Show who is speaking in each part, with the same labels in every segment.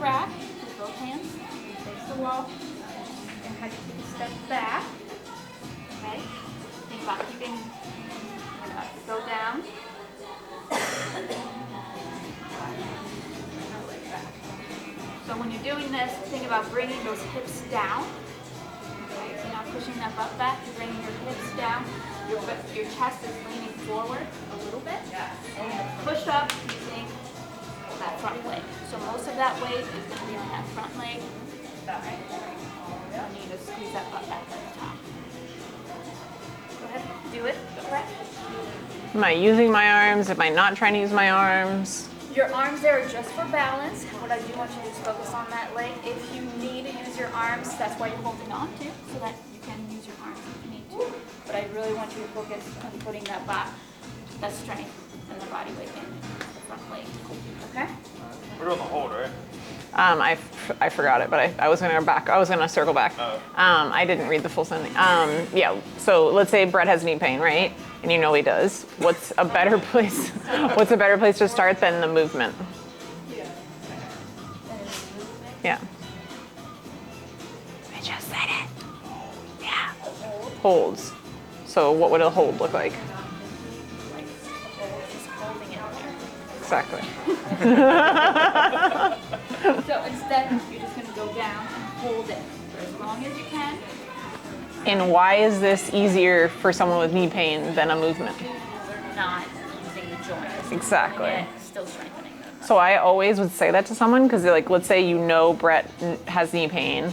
Speaker 1: rack with both hands. Face the wall. And have you take a step back. Okay? Think about keeping, go down. So when you're doing this, think about bringing those hips down. Okay, so now pushing that butt back, you're bringing your hips down. Your chest is leaning forward a little bit. And then push up using that front leg. So most of that weight is going to be on that front leg. You need to squeeze that butt back at the top. Go ahead, do it. Go ahead.
Speaker 2: Am I using my arms? Am I not trying to use my arms?
Speaker 1: Your arms there are just for balance. What I do want you to do is focus on that leg. If you need to use your arms, that's why you're holding on to, so that you can use your arms if you need to. But I really want you to focus on putting that that strength and the body weight in the front leg. Okay?
Speaker 3: We're doing the hold, right?
Speaker 2: I forgot it, but I was gonna go back. I was gonna circle back.
Speaker 3: Oh.
Speaker 2: I didn't read the full sentence. Yeah. So let's say Brett has knee pain, right? And you know he does. What's a better place? What's a better place to start than the movement? Yeah. I just said it. Yeah. Holds. So what would a hold look like? Exactly.
Speaker 1: So instead, you're just going to go down and hold it for as long as you can.
Speaker 2: And why is this easier for someone with knee pain than a movement?
Speaker 1: They're not using the joints.
Speaker 2: Exactly.
Speaker 1: And still strengthening them.
Speaker 2: So I always would say that to someone because, like, let's say Brett has knee pain.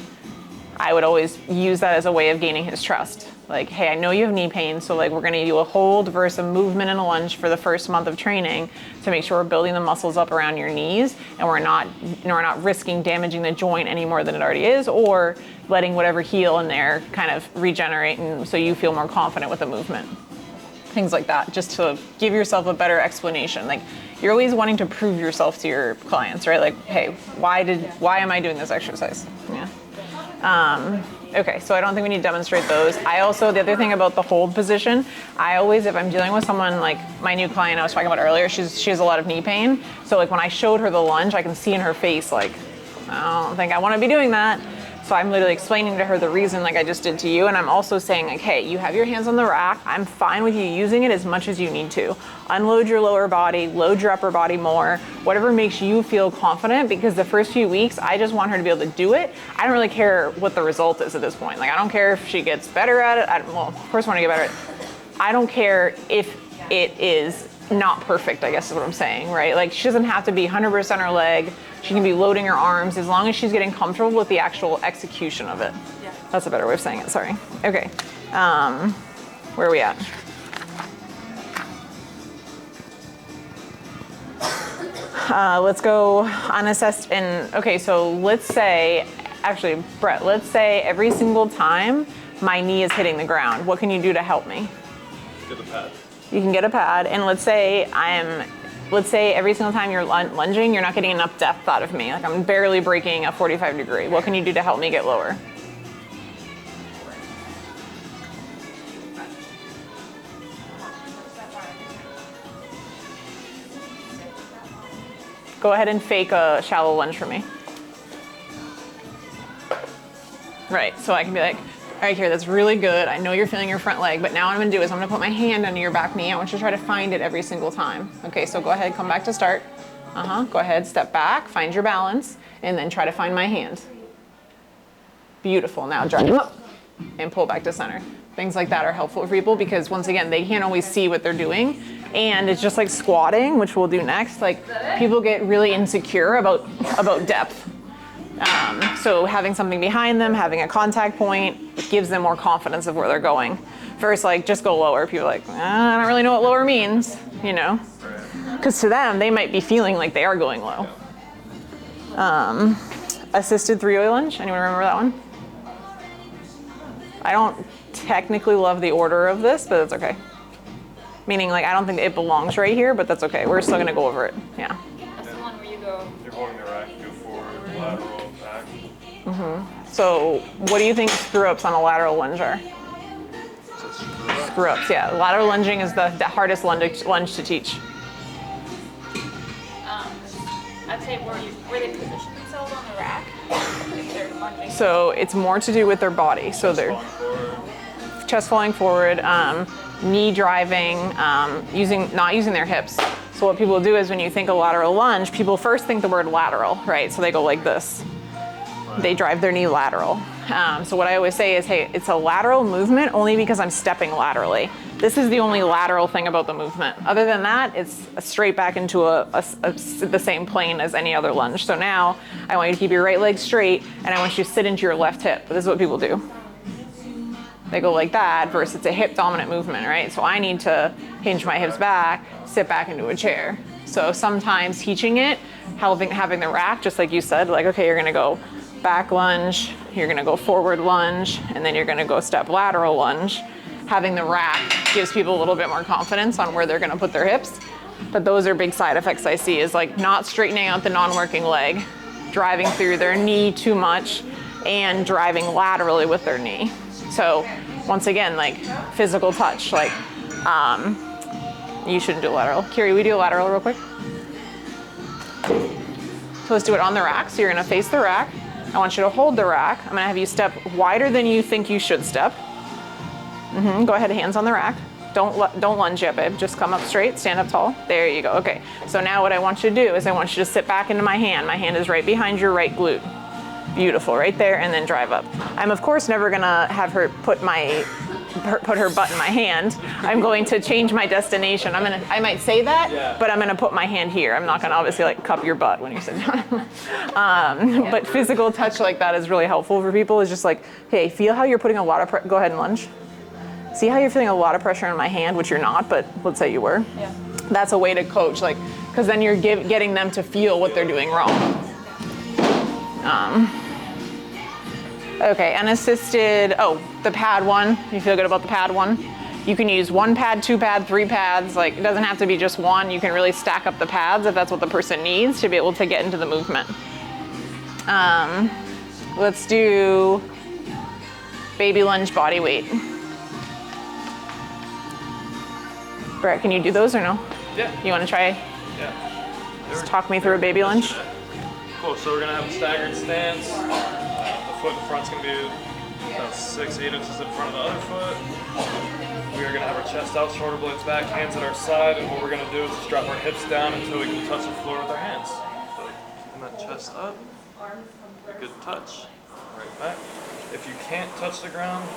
Speaker 2: I would always use that as a way of gaining his trust. Like, hey, I know you have knee pain, so like we're gonna do a hold versus a movement and a lunge for the first month of training to make sure we're building the muscles up around your knees and we're not risking damaging the joint any more than it already is, or letting whatever heal in there kind of regenerate, and so you feel more confident with the movement. Things like that, just to give yourself a better explanation. Like, you're always wanting to prove yourself to your clients, right? Like, hey, why am I doing this exercise? Yeah. Okay, so I don't think we need to demonstrate those. The other thing about the hold position, I always, if I'm dealing with someone like my new client I was talking about earlier, she has a lot of knee pain. So like when I showed her the lunge, I can see in her face, like, I don't think I want to be doing that. So I'm literally explaining to her the reason, like I just did to you, and I'm also saying, like, hey, you have your hands on the rack. I'm fine with you using it as much as you need to. Unload your lower body, load your upper body more, whatever makes you feel confident, because the first few weeks, I just want her to be able to do it. I don't really care what the result is at this point. Like, I don't care if she gets better at it. Well, of course I want to get better at it. I don't care if it is not perfect, I guess is what I'm saying, right? Like, she doesn't have to be 100% her leg. She can be loading her arms as long as she's getting comfortable with the actual execution of it.
Speaker 1: Yeah.
Speaker 2: That's a better way of saying it, sorry. Okay, where are we at? Let's go unassessed and, okay, so let's say, actually, Brett, let's say every single time my knee is hitting the ground, what can you do to help me?
Speaker 3: Get the pad.
Speaker 2: You can get a pad, and let's say every single time you're lunging, you're not getting enough depth out of me. Like, I'm barely breaking a 45 degree. What can you do to help me get lower? Go ahead and fake a shallow lunge for me. Right, so I can be like, all right, here, that's really good. I know you're feeling your front leg, but now what I'm gonna do is I'm gonna put my hand under your back knee. I want you to try to find it every single time. Okay, so go ahead, come back to start. Go ahead, step back, find your balance, and then try to find my hand. Beautiful, now drive up and pull back to center. Things like that are helpful for people because, once again, they can't always see what they're doing. And it's just like squatting, which we'll do next. Like, people get really insecure about depth. So having something behind them, having a contact point, gives them more confidence of where they're going. Versus like, just go lower. People are like, I don't really know what lower means, you know? Because to them, they might be feeling like they are going low. Assisted 3-way lunge, anyone remember that one? I don't technically love the order of this, but it's okay. Meaning, like, I don't think it belongs right here, but that's okay. We're still gonna go over it, yeah.
Speaker 1: That's the one where you go.
Speaker 3: You're holding the rack, go forward, lateral, back.
Speaker 2: So what do you think screw-ups on a lateral lunge are? Screw-ups, yeah. Lateral lunging is the hardest lunge to teach.
Speaker 1: I'd say where they position themselves on lunging?
Speaker 2: So it's more to do with their body. So their
Speaker 3: Falling forward.
Speaker 2: chest falling forward, knee driving, not using their hips. So what people do is when you think of lateral lunge, people first think the word lateral, right? So they go like this. They drive their knee lateral. So what I always say is, hey, it's a lateral movement only because I'm stepping laterally. This is the only lateral thing about the movement. Other than that, it's straight back into the same plane as any other lunge. So now I want you to keep your right leg straight and I want you to sit into your left hip. This is what people do. They go like that versus it's a hip dominant movement, right? So I need to hinge my hips back, sit back into a chair. So sometimes teaching it, having the rack, just like you said, like, okay, you're gonna go back lunge, you're gonna go forward lunge, and then you're gonna go step lateral lunge. Having the rack gives people a little bit more confidence on where they're gonna put their hips. But those are big side effects I see, is like not straightening out the non-working leg, driving through their knee too much, and driving laterally with their knee. So once again, like physical touch, like you shouldn't do lateral. Kiri, we do lateral real quick. So let's do it on the rack. So you're gonna face the rack. I want you to hold the rack. I'm gonna have you step wider than you think you should step. Go ahead, hands on the rack. Don't lunge yet, babe. Just come up straight, stand up tall. There you go, okay. So now what I want you to do is I want you to sit back into my hand. My hand is right behind your right glute. Beautiful, right there, and then drive up. I'm of course never gonna have her put her butt in my hand. I'm going to change my destination. I might say that, but I'm gonna put my hand here. I'm not gonna obviously like cup your butt when you sit down. But physical touch like that is really helpful for people. It's just like, hey, feel how you're putting a lot of go ahead and lunge. See how you're feeling a lot of pressure on my hand, which you're not, but let's say you were.
Speaker 1: Yeah.
Speaker 2: That's a way to coach, like, because then you're getting them to feel what they're doing wrong. Okay, unassisted, the pad one. You feel good about the pad one? You can use 1 pad, 2 pad, 3 pads. Like, it doesn't have to be just one. You can really stack up the pads if that's what the person needs to be able to get into the movement. Let's do baby lunge body weight. Brett, can you do those or no?
Speaker 3: Yeah.
Speaker 2: You want to try?
Speaker 3: Yeah.
Speaker 2: Just talk me through a baby lunge.
Speaker 3: Cool, so we're gonna have a staggered stance. The foot in front's gonna be about 6-8 inches in front of the other foot. We are gonna have our chest out, shoulder blades back, hands at our side, and what we're gonna do is just drop our hips down until we can touch the floor with our hands. So keeping that chest up, good touch, right back. If you can't touch the ground,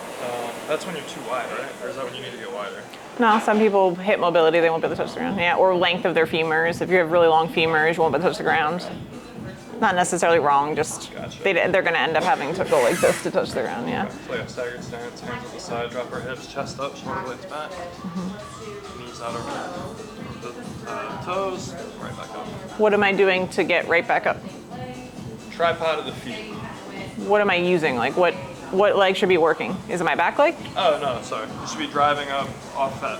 Speaker 3: that's when you're too wide, right? Or is that when you need to get wider?
Speaker 2: No, some people hip mobility, they won't be able to touch the ground. Yeah, or length of their femurs. If you have really long femurs, you won't be able to touch the ground. Not necessarily wrong, just
Speaker 3: Gotcha.
Speaker 2: they're gonna end up having to go like this to touch the ground, yeah.
Speaker 3: So like a staggered stance, hands at the side, drop our hips, chest up, shoulder blades back. Knees out over the toes, right back up.
Speaker 2: What am I doing to get right back up?
Speaker 3: Tripod of the feet.
Speaker 2: What am I using? Like what leg should be working? Is it my back leg?
Speaker 3: Oh no, sorry. You should be driving up off that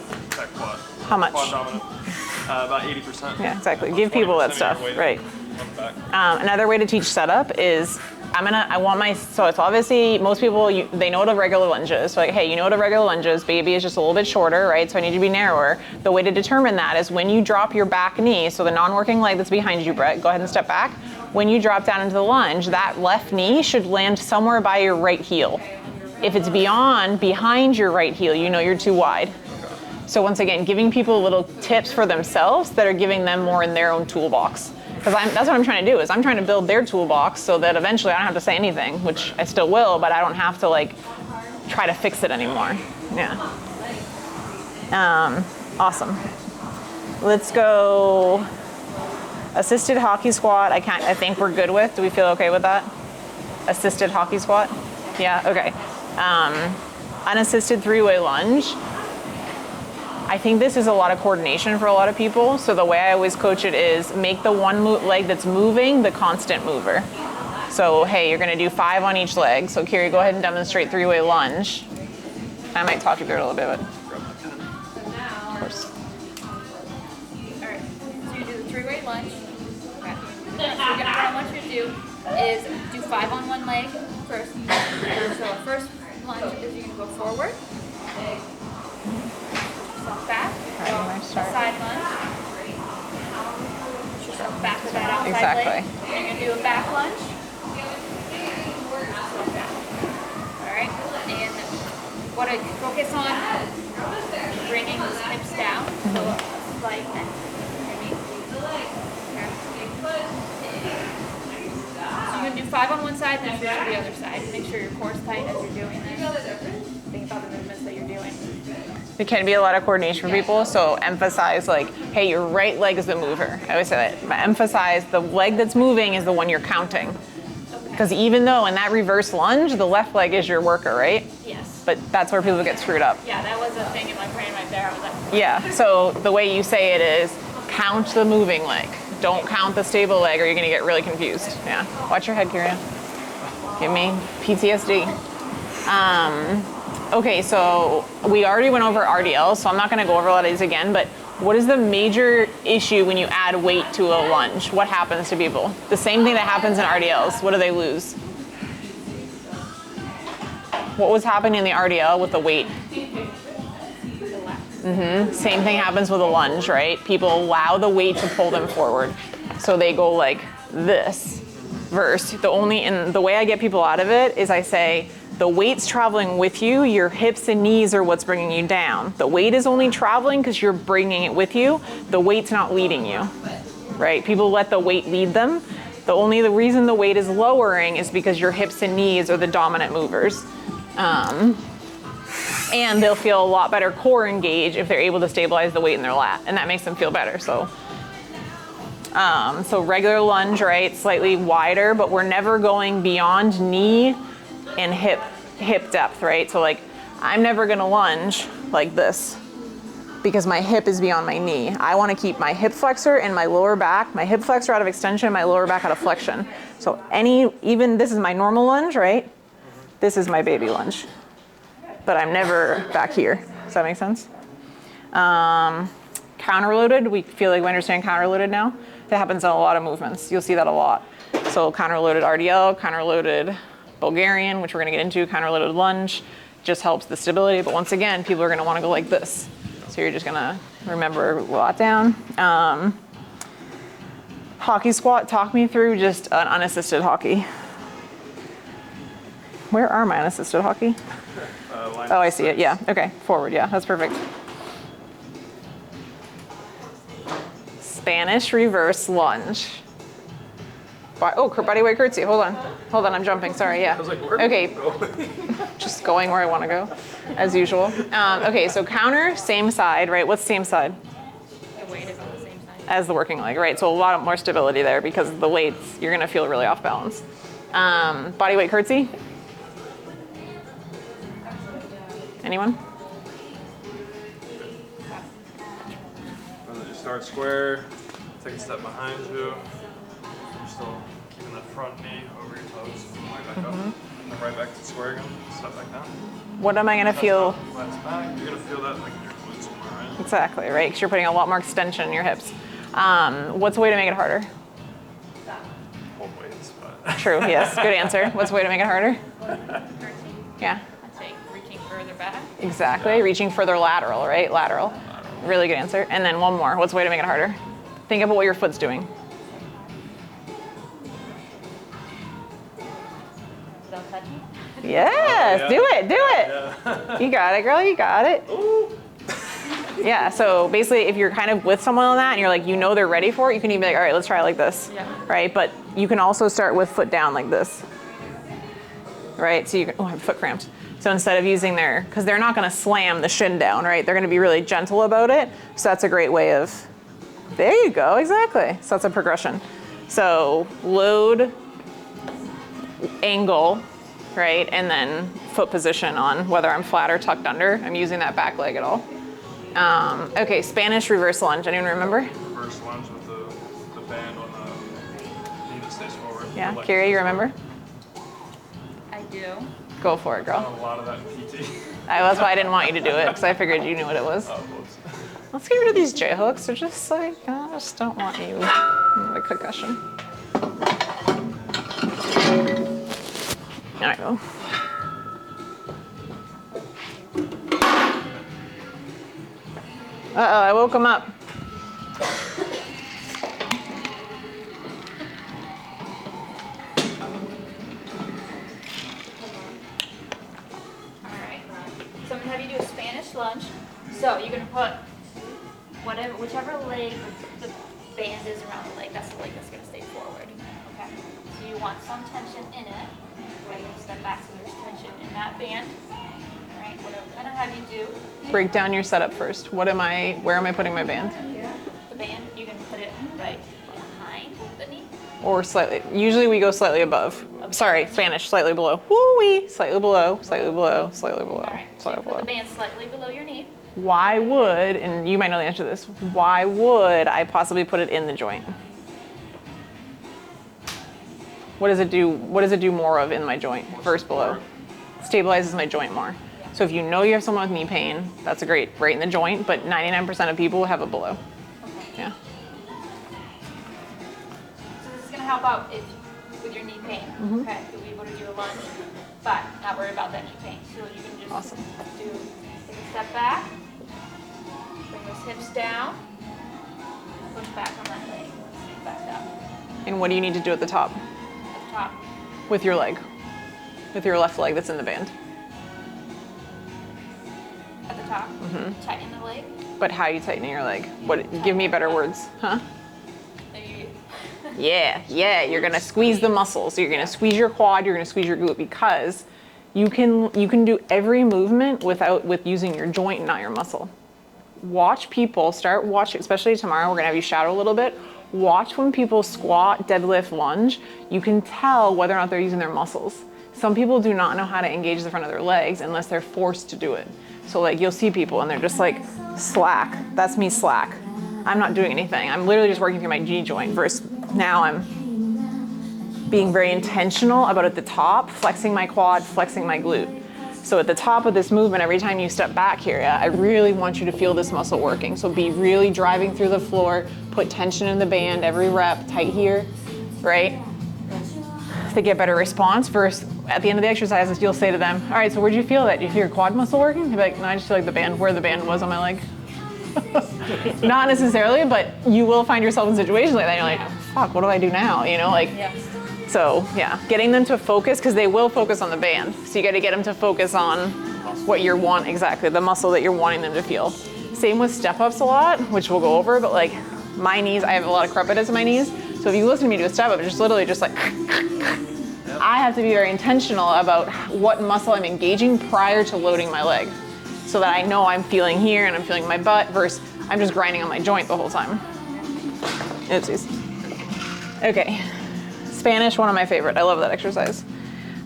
Speaker 3: quad.
Speaker 2: How much?
Speaker 3: Quad dominant. About 80%.
Speaker 2: Yeah, exactly. Give people that stuff, right.
Speaker 3: On the back.
Speaker 2: Another way to teach setup is so it's obviously most people, they know what a regular lunge is. So like, hey, you know what a regular lunge is. Baby is just a little bit shorter, right? So I need you to be narrower. The way to determine that is when you drop your back knee, so the non-working leg that's behind you, Brett, go ahead and step back. When you drop down into the lunge, that left knee should land somewhere by your right heel. If it's behind your right heel, you know you're too wide. So once again, giving people little tips for themselves that are giving them more in their own toolbox. Because that's what I'm trying to do, is I'm trying to build their toolbox so that eventually I don't have to say anything, which I still will, but I don't have to like try to fix it anymore. Yeah. Awesome. Let's go assisted hockey squat. I think we're good with. Do we feel okay with that? Assisted hockey squat? Yeah, okay. Unassisted 3-way lunge. I think this is a lot of coordination for a lot of people. So the way I always coach it is make the one leg that's moving the constant mover. So hey, you're gonna do 5 on each leg. So Kiri, go ahead and demonstrate 3-way lunge. I might talk you through it a little bit, but of course.
Speaker 1: All right, so you do the 3-way lunge. Okay. So what I want you to do is do 5 on one leg first. So first lunge is you're gonna go forward. Back, side lunge, push yourself back with that outside leg. You're going to do a back lunge, want to focus on bringing those hips down. So like that. So you're going to do 5 on one side, then 3 on the other side. Make sure your core's tight as you're doing this. Think about the movements that you're doing.
Speaker 2: It can be a lot of coordination for people, so emphasize like, hey, your right leg is the mover. I always say that. But emphasize the leg that's moving is the one you're counting. Because even though in that reverse lunge, the left leg is your worker, right?
Speaker 1: Yes.
Speaker 2: But that's where people get screwed up.
Speaker 1: Yeah, that was a thing in my brain right there. I was like,
Speaker 2: Yeah, so the way you say it is count the moving leg. Don't count the stable leg or you're gonna get really confused. Yeah, watch your head, Kira. Give me PTSD. Okay, so we already went over RDL, so I'm not gonna go over a lot of these again, but what is the major issue when you add weight to a lunge? What happens to people? The same thing that happens in RDLs. What do they lose? What was happening in the RDL with the weight? Same thing happens with a lunge, right? People allow the weight to pull them forward. So they go like this. Versus the way I get people out of it is I say, the weight's traveling with you, your hips and knees are what's bringing you down. The weight is only traveling because you're bringing it with you. The weight's not leading you, right? People let the weight lead them. The reason the weight is lowering is because your hips and knees are the dominant movers. And they'll feel a lot better core engaged if they're able to stabilize the weight in their lat, and that makes them feel better. So regular lunge, right? Slightly wider, but we're never going beyond knee and hip depth, right? So like, I'm never gonna lunge like this because my hip is beyond my knee. I wanna keep my hip flexor and my lower back, my hip flexor out of extension, my lower back out of flexion. So even this is my normal lunge, right? This is my baby lunge, but I'm never back here. Does that make sense? Counterloaded, we feel like we understand counterloaded now. That happens in a lot of movements. You'll see that a lot. So counterloaded RDL, counterloaded Bulgarian, which we're gonna get into, counterloaded lunge, just helps the stability. But once again, people are gonna wanna go like this. So you're just gonna remember lot down. Hockey squat, talk me through just an unassisted hockey. Where are my unassisted hockey? Oh, I see it, yeah, okay, forward, yeah, that's perfect. Spanish reverse lunge. Oh, body weight curtsy, hold on, I'm jumping, sorry, yeah.
Speaker 3: I was like, where
Speaker 2: okay, just going where I wanna go, as usual. Okay, so counter, same side, right? What's same side?
Speaker 1: the weight is on the same side.
Speaker 2: As the working leg, right? So a lot more stability there because the weights, you're gonna feel really off balance. Body weight curtsy? Anyone?
Speaker 3: You start square, take a step behind you. You're still keeping that front knee over your toes, right back up. And then right back to square again, step back down.
Speaker 2: What am I gonna feel?
Speaker 3: Flat back, you're gonna feel that like in your glutes somewhere, right?
Speaker 2: Exactly, right? Because you're putting a lot more extension in your hips. What's a way to make it harder?
Speaker 3: Both ways, but.
Speaker 2: True, yes, good answer. What's a way to make it harder? Yeah,
Speaker 1: I'd say reaching further back.
Speaker 2: exactly. Reaching further lateral, right? Lateral. Really good answer. And then one more. What's a way to make it harder? Think about what your foot's doing.
Speaker 1: Don't touch me.
Speaker 2: Yes,
Speaker 3: yeah.
Speaker 2: do it.
Speaker 3: Yeah.
Speaker 2: You got it, girl, you got it.
Speaker 3: Ooh.
Speaker 2: Yeah, so basically if you're kind of with someone on that and you're like, you know they're ready for it, you can even be like, all right, let's try it like this,
Speaker 1: Yeah.
Speaker 2: right? But you can also start with foot down like this, right? So you can, oh, I have foot cramped. So instead of using because they're not gonna slam the shin down, right? They're gonna be really gentle about it. So that's a great way of, there you go, exactly. So that's a progression. So load, angle, right? And then foot position on whether I'm flat or tucked under. I'm using that back leg at all. Okay, Spanish reverse lunge. Anyone remember?
Speaker 3: Reverse lunge with the band on the knee that stays forward.
Speaker 2: Yeah,
Speaker 3: Like-
Speaker 2: Kira, you remember?
Speaker 1: I do.
Speaker 2: Go for it,
Speaker 3: Done
Speaker 2: girl.
Speaker 3: a lot of that in PT.
Speaker 2: That's why I didn't want you to do it, because I figured you knew what it was.
Speaker 3: Oh, whoops.
Speaker 2: Let's get rid of these J hooks. They're just like, I just don't want you with concussion. There we go. Uh-oh, I woke him up.
Speaker 1: All right. So So you're gonna put whichever leg the band is around the leg, that's the leg that's gonna stay forward. Okay. So you want some tension in it. Right. Step back so there's tension in that band. Right. What I'm gonna have you do.
Speaker 2: Break down your setup first. Where am I putting my band?
Speaker 1: The band, you can put it right behind the knee.
Speaker 2: Or slightly. Usually we go slightly above. Sorry, Spanish, slightly below. Woo-wee, slightly below, slightly below, slightly below,
Speaker 1: All right.
Speaker 2: slightly
Speaker 1: So put
Speaker 2: below.
Speaker 1: the band slightly below your knee.
Speaker 2: Why would, and you might know the answer to this, why would I possibly put it in the joint? What does it do? What does it do more of in my joint versus below? Stabilizes my joint more. So if you know you have someone with knee pain, that's a great, right in the joint, but 99% of people have it below.
Speaker 1: Okay.
Speaker 2: Yeah.
Speaker 1: So this is gonna help out with your knee pain. Okay. You'll be able to do a lunge, but not worry about that knee pain. So you can just
Speaker 2: Awesome.
Speaker 1: take a step back, bring those hips down, push back on that leg, back up,
Speaker 2: And what do you need to do at the top
Speaker 1: at the top.
Speaker 2: with your leg? With your left leg that's in the band?
Speaker 1: At the top, tighten the leg.
Speaker 2: But how are you tightening your leg? Give me better words, huh?
Speaker 1: There you
Speaker 2: Yeah, you're gonna squeeze the muscles. You're gonna squeeze your quad, you're gonna squeeze your glute, because you can do every movement with using your joint, not your muscle. Watch people, start watching, especially tomorrow, we're gonna have you shadow a little bit. Watch when people squat, deadlift, lunge. You can tell whether or not they're using their muscles. Some people do not know how to engage the front of their legs unless they're forced to do it. So like you'll see people and they're just like slack. That's me slack. I'm not doing anything. I'm literally just working through my G joint versus now I'm being very intentional about at the top, flexing my quad, flexing my glute. So at the top of this movement, every time you step back here, I really want you to feel this muscle working. So be really driving through the floor, put tension in the band, every rep, tight here, right? To get better response versus at the end of the exercises, you'll say to them, all right, so where'd you feel that? Do you feel your quad muscle working? You'll be like, no, I just feel like where the band was on my leg. Not necessarily, but you will find yourself in situations like that. You're like, fuck, what do I do now? You know, like, so yeah, getting them to focus, because they will focus on the band. So you got to get them to focus on what you want, exactly, the muscle that you're wanting them to feel. Same with step ups a lot, which we'll go over, but like my knees, I have a lot of crepitus in my knees. So if you listen to me do a step up, it's just literally just like, I have to be very intentional about what muscle I'm engaging prior to loading my leg, so that I know I'm feeling here and I'm feeling my butt versus I'm just grinding on my joint the whole time. Oopsies. Okay, Spanish, one of my favorite. I love that exercise.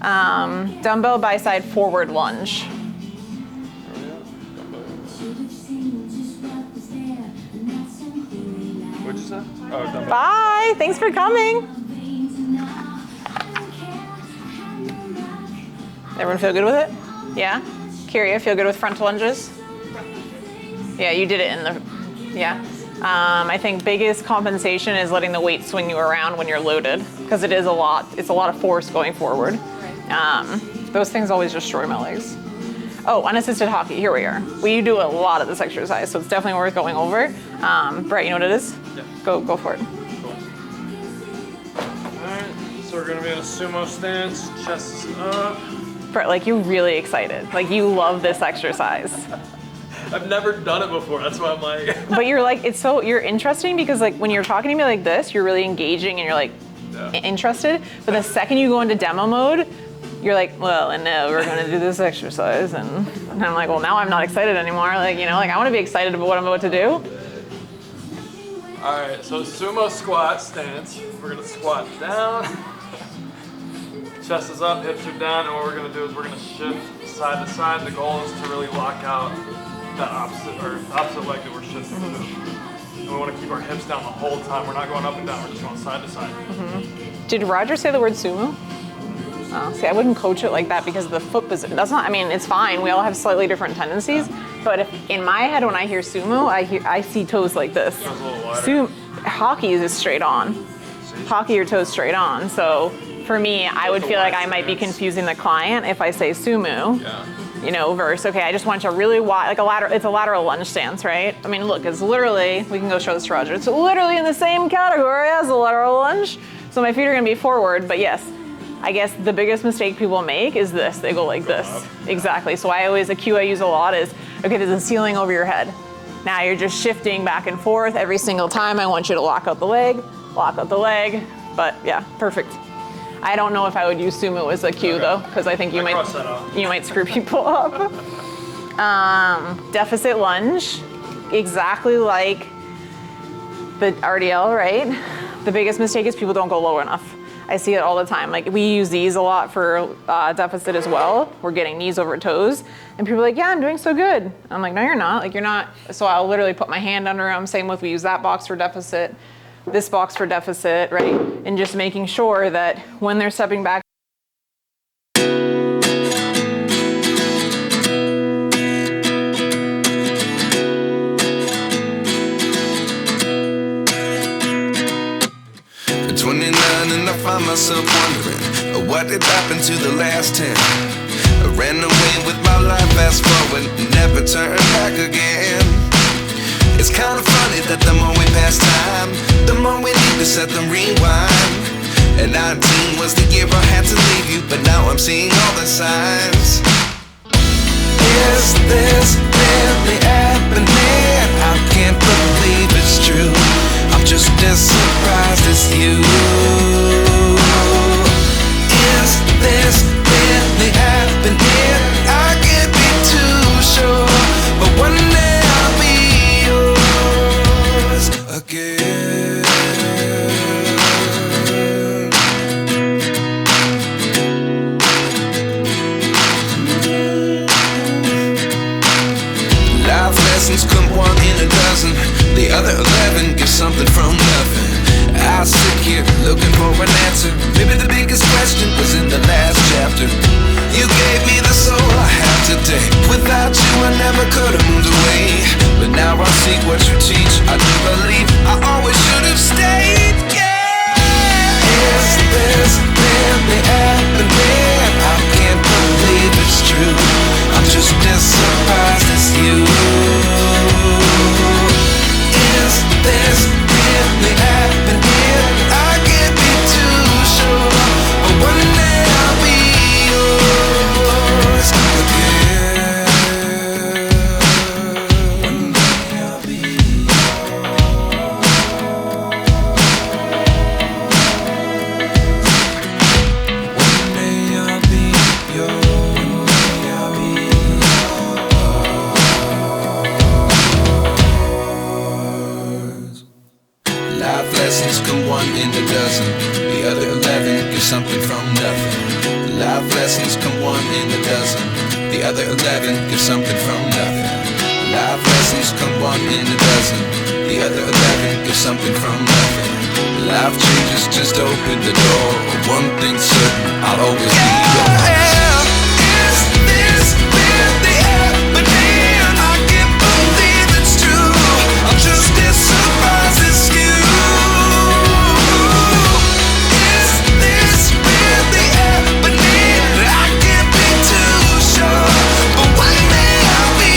Speaker 2: Dumbbell by side forward lunge.
Speaker 3: What'd you say? Oh, dumbbell.
Speaker 2: Bye, thanks for coming. Everyone feel good with it? Yeah? Kyria, feel good with front lunges? Yeah, you did it in the, yeah. I think biggest compensation is letting the weight swing you around when you're loaded, because it's a lot of force going forward. Those things always destroy my legs. Oh, unassisted hockey, here we are. We do a lot of this exercise, so it's definitely worth going over. Brett, you know what it is?
Speaker 3: Yeah.
Speaker 2: Go for it.
Speaker 3: Cool. Alright, so we're gonna be in a sumo stance, chest is up.
Speaker 2: Brett, like you're really excited. Like you love this exercise.
Speaker 3: I've never done it before, that's why I'm like...
Speaker 2: But you're like, you're interesting because like when you're talking to me like this, you're really engaging and you're like interested. But the second you go into demo mode, you're like, well, and now we're gonna do this exercise. And I'm like, well, now I'm not excited anymore. Like, you know, like I wanna be excited about what I'm about to do.
Speaker 3: All right, so sumo squat stance. We're gonna squat down. Chest is up, hips are down, and what we're gonna do is we're gonna shift side to side. The goal is to really lock out that opposite leg that we're shifting to. And we wanna keep our hips down the whole time. We're not going up and down, we're just going side to side.
Speaker 2: Did Roger say the word sumo? Oh, see, I wouldn't coach it like that because of the foot position. That's not, I mean, it's fine. We all have slightly different tendencies. But if in my head, when I hear sumo, I see toes like this.
Speaker 3: Goes a little wider.
Speaker 2: Hockey is straight on. Hockey, your toes straight on. So for me, I would feel like I might be confusing the client if I say sumo.
Speaker 3: Yeah.
Speaker 2: You know, versus, okay, I just want you really wide, like a lateral, it's a lateral lunge stance, right? I mean, look, it's literally, we can go show this to Roger. It's literally in the same category as a lateral lunge. So my feet are gonna be forward, but yes, I guess the biggest mistake people make is this. They go like this. Exactly. So a cue I use a lot is Okay, there's a ceiling over your head. Now you're just shifting back and forth every single time. I want you to lock out the leg, but yeah, perfect. I don't know if I would assume it was a cue though, because I think you might screw people up. Deficit lunge, exactly like the RDL, right? The biggest mistake is people don't go low enough. I see it all the time. Like we use these a lot for deficit as well. We're getting knees over toes. And people are like, yeah, I'm doing so good. I'm like, no, you're not. Like you're not. So I'll literally put my hand under them. Same with, we use that box for deficit, this box for deficit, right? And just making sure that when they're stepping back,
Speaker 4: And I find myself wondering, what did happen to the last 10? I ran away with my life, fast forward, never turn back again. It's kind of funny that the more we pass time, the more we need to set them rewind. And 19 was the year I had to leave you, but now I'm seeing all the signs. Is this really happening? I can't believe it's true. I'm just as surprised as you. Is this really happening? I can't be too sure, but one day I'll be yours again. Life lessons come one in a dozen. The other 11 give something from nothing. I sit here looking for an answer. Maybe the biggest question was in the last chapter. You gave me the soul I have today. Without you I never could have moved away. But now I see what you teach. I do believe I always should have stayed. Yeah. Is this really happening? I can't believe it's true. I'm just as surprised as you. Is this really happening? I can't be too sure, but one day I'll be yours again. One day I'll be yours. One day I'll be yours. One day I'll be yours. Life lessons come one in a dozen. The other 11 give something from nothing. Life lessons come one in a dozen. The other 11 give something from nothing. Life lessons come one in a dozen. The other 11 give something from nothing. Life changes just open the door. One thing's certain, I'll always be yours. Is this really happening? I can't believe it's true. I'm just as surprised as you. Is this really happening? I can't be too sure, but one day I'll be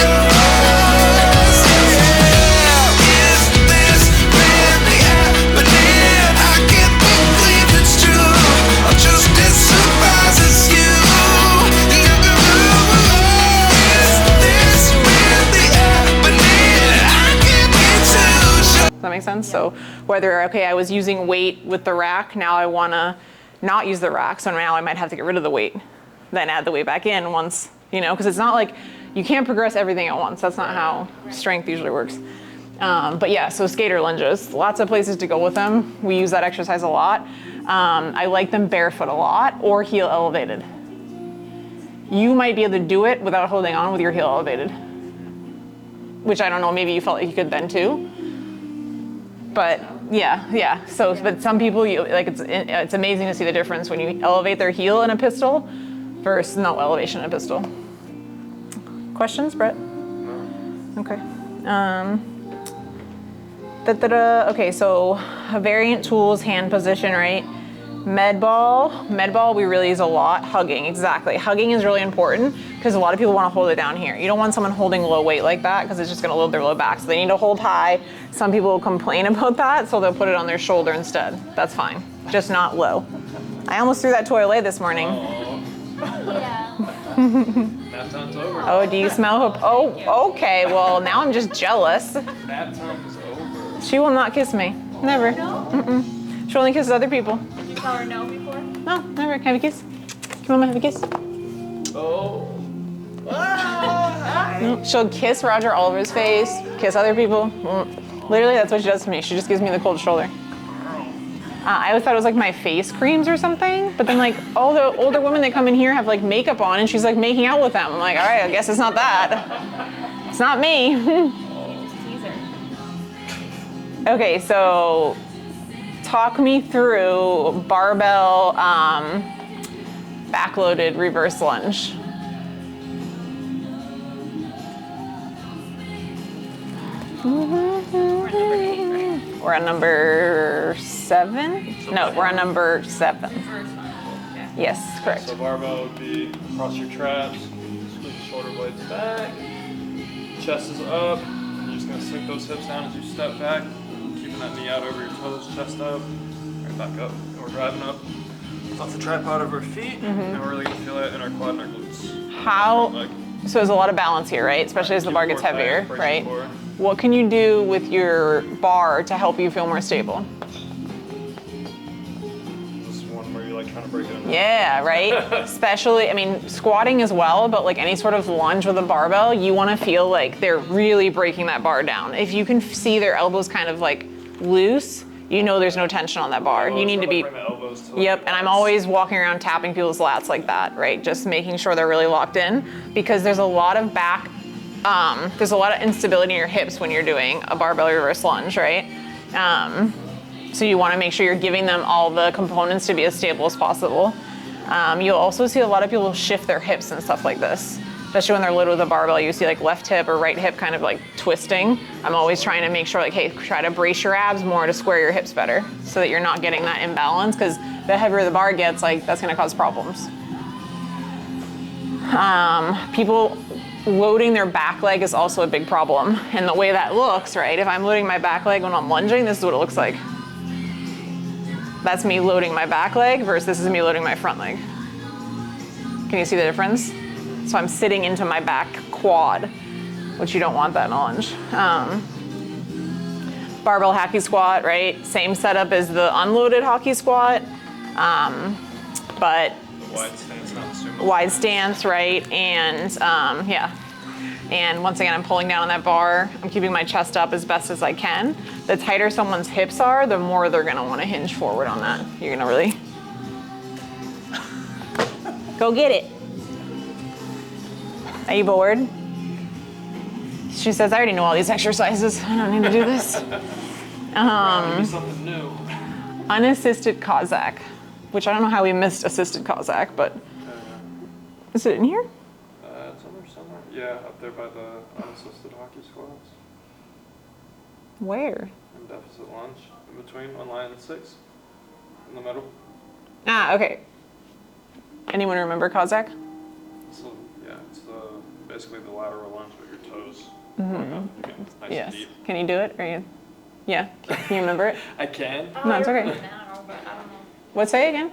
Speaker 4: yours. Yeah. Is this really happening? I can't believe it's true. I'm just as surprised as you. Is this really happening? I can't be too sure.
Speaker 2: Does that make sense? So whether, okay, I was using weight with the rack, now I want to not use the rack, so now I might have to get rid of the weight, then add the weight back in once, you know, because it's not like you can't progress everything at once. That's not how strength usually works. But yeah, so skater lunges, lots of places to go with them. We use that exercise a lot. I like them barefoot a lot or heel elevated. You might be able to do it without holding on with your heel elevated, which I don't know, maybe you felt like you could then too. But yeah. So, but some people, it's amazing to see the difference when you elevate their heel in a pistol versus no elevation in a pistol. Questions, Brett? Okay. Okay, so variant tools, hand position, right? Med ball, we really use a lot. Hugging, exactly. Hugging is really important because a lot of people want to hold it down here. You don't want someone holding low weight like that because it's just going to load their low back. So they need to hold high. Some people will complain about that, so they'll put it on their shoulder instead. That's fine, just not low. I almost threw that toy away this morning.
Speaker 1: Yeah.
Speaker 3: Nap time's over.
Speaker 2: Oh, do you smell hope? Oh, okay. Well, now I'm just jealous.
Speaker 3: Nap time is over.
Speaker 2: She will not kiss me. Never.
Speaker 1: No?
Speaker 2: She only kisses other people.
Speaker 1: Did you tell her no before?
Speaker 2: No, never. Can I have a kiss? Come on, have a kiss.
Speaker 3: Oh.
Speaker 2: No, she'll kiss Roger all over his face, kiss other people. Literally, that's what she does to me. She just gives me the cold shoulder. I always thought it was like my face creams or something, but then like all the older women that come in here have like makeup on and she's like making out with them. I'm like, all right, I guess it's not that. It's not me.
Speaker 1: Teaser.
Speaker 2: Okay, so talk me through barbell backloaded reverse lunge. We're on number 7? No, we're on number 7. Yes, correct.
Speaker 3: So barbell would be across your traps, squeeze the shoulder blades back, chest is up, you're just gonna sink those hips down as you step back, keeping that knee out over your toes, chest up, right back up. And we're driving up off the tripod over our feet, and we're really gonna feel that in our quad and our glutes.
Speaker 2: How, so there's a lot of balance here, right? Especially as the bar gets heavier, right? What can you do with your bar to help you feel more stable?
Speaker 3: This one where you're like trying to break it in.
Speaker 2: Yeah, right? Especially, I mean, squatting as well, but like any sort of lunge with a barbell, you wanna feel like they're really breaking that bar down. If you can see their elbows kind of like loose, you know there's no tension on that bar. You need to be, yep, and I'm always walking around tapping people's lats like that, right? Just making sure they're really locked in because there's a lot of there's a lot of instability in your hips when you're doing a barbell reverse lunge, right? So you wanna make sure you're giving them all the components to be as stable as possible. You'll also see a lot of people shift their hips and stuff like this. Especially when they're loaded with a barbell, you see like left hip or right hip kind of like twisting. I'm always trying to make sure like, hey, try to brace your abs more to square your hips better so that you're not getting that imbalance because the heavier the bar gets, like that's gonna cause problems. People loading their back leg is also a big problem. And the way that looks, right? If I'm loading my back leg when I'm lunging, this is what it looks like. That's me loading my back leg versus this is me loading my front leg. Can you see the difference? So I'm sitting into my back quad, which you don't want that in a lunge. Barbell hacky squat, right? Same setup as the unloaded hockey squat, but
Speaker 3: Wide stance, not sumo.
Speaker 2: wide stance, right? And yeah. And once again, I'm pulling down on that bar. I'm keeping my chest up as best as I can. The tighter someone's hips are, the more they're gonna wanna hinge forward on that. You're gonna really go get it. Are you bored? She says, I already know all these exercises. I don't need to do this.
Speaker 3: Something new.
Speaker 2: Unassisted Cossack, which I don't know how we missed assisted Cossack, but is it in here?
Speaker 3: It's somewhere. Yeah, up there by the unassisted hockey squats.
Speaker 2: Where?
Speaker 3: And deficit lunge in between on line 6 in the middle.
Speaker 2: Ah, okay. Anyone remember Cossack?
Speaker 3: So yeah, it's basically the lateral lunge with your toes going up again. Nice
Speaker 2: Yes.
Speaker 3: and deep.
Speaker 2: Can you do it? Or you? Yeah. Can you remember it?
Speaker 3: I can.
Speaker 2: No, it's
Speaker 1: I
Speaker 2: okay.
Speaker 1: remember now, but I don't know.
Speaker 2: What, say it again?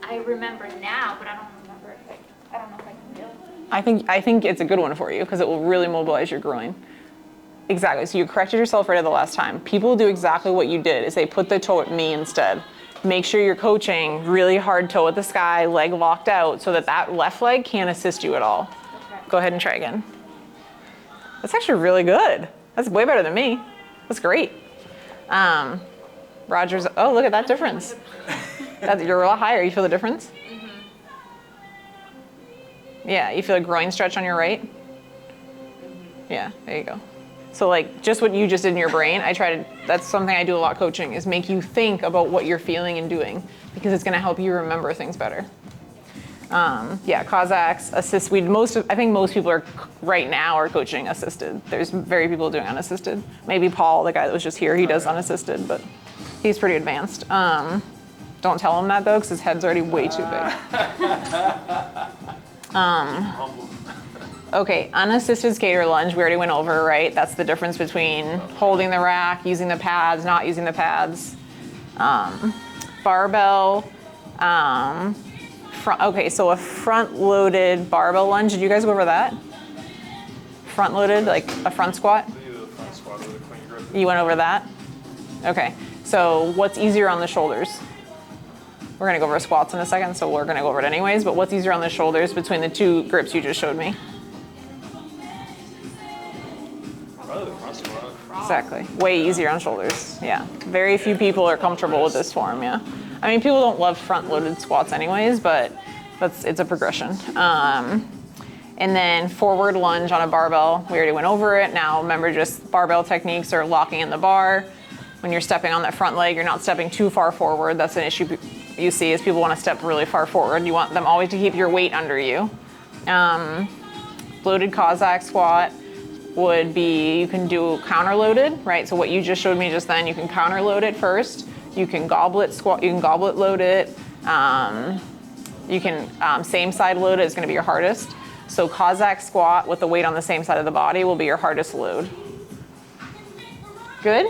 Speaker 1: I remember now, but I don't remember if I don't know if I can do it.
Speaker 2: I think it's a good one for you because it will really mobilize your groin. Exactly. So you corrected yourself right at the last time. People do exactly what you did is they put the toe at me instead. Make sure you're coaching really hard toe at the sky, leg locked out so that that left leg can't assist you at all.
Speaker 1: Okay.
Speaker 2: Go ahead and try again. That's actually really good. That's way better than me. That's great. Roger's, oh, look at that difference. You're a lot higher. You feel the difference?
Speaker 1: Mm-hmm.
Speaker 2: Yeah, you feel a groin stretch on your right? Yeah, there you go. So like just what you just did in your brain, that's something I do a lot coaching is make you think about what you're feeling and doing because it's gonna help you remember things better. Yeah, Cossacks, assist, I think most people right now are coaching assisted. There's very people doing unassisted. Maybe Paul, the guy that was just here, he does unassisted, but he's pretty advanced. Don't tell him that though, because his head's already way too big. Okay, unassisted skater lunge, we already went over, right? That's the difference between holding the rack, using the pads, not using the pads. Barbell, front, okay, so a front-loaded barbell lunge, did you guys go over that? Front-loaded, like a front squat?
Speaker 3: We do the front squat with a clean grip.
Speaker 2: You went over that? Okay, so what's easier on the shoulders? We're gonna go over squats in a second, so we're gonna go over it anyways, but what's easier on the shoulders between the two grips you just showed me?
Speaker 3: Probably the front squat.
Speaker 2: Exactly, way easier on shoulders, yeah. Very few people are comfortable with this form, yeah. I mean, people don't love front-loaded squats anyways, but it's a progression. And then forward lunge on a barbell, we already went over it. Now remember, just barbell techniques are locking in the bar. When you're stepping on that front leg, you're not stepping too far forward. That's an issue you see is people want to step really far forward. You want them always to keep your weight under you. Loaded Cossack squat would be, you can do counter loaded, right? So what you just showed me just then, you can counter load it first. You can goblet squat, you can goblet load it. You can same side load it, it's gonna be your hardest. So Cossack squat with the weight on the same side of the body will be your hardest load. Good?